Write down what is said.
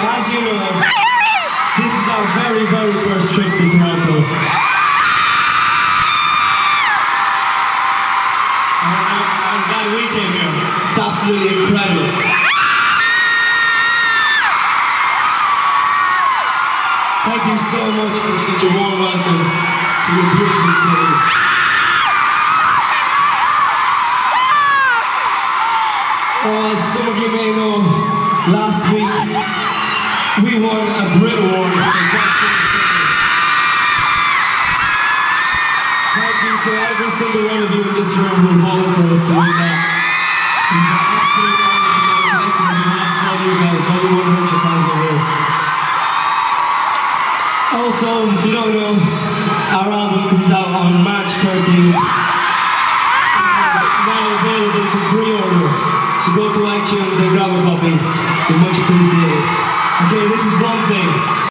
as you know, this is our very, very first trip to Toronto. I'm glad we came here. It's absolutely incredible. Thank you so much for such a warm welcome to your beautiful city. As some of you may know, last week we won a Brit Award for Best in the City. Thank you to every single one of you in this room who voted for us to win that. It's an absolute honor to be elected on behalf of all you guys, all you 100 fans are here. Also, if you don't know, our album comes out on March 13th. It's now available to pre-order. So go to iTunes and grab a copy. We'd much appreciate it. Okay, this is one thing.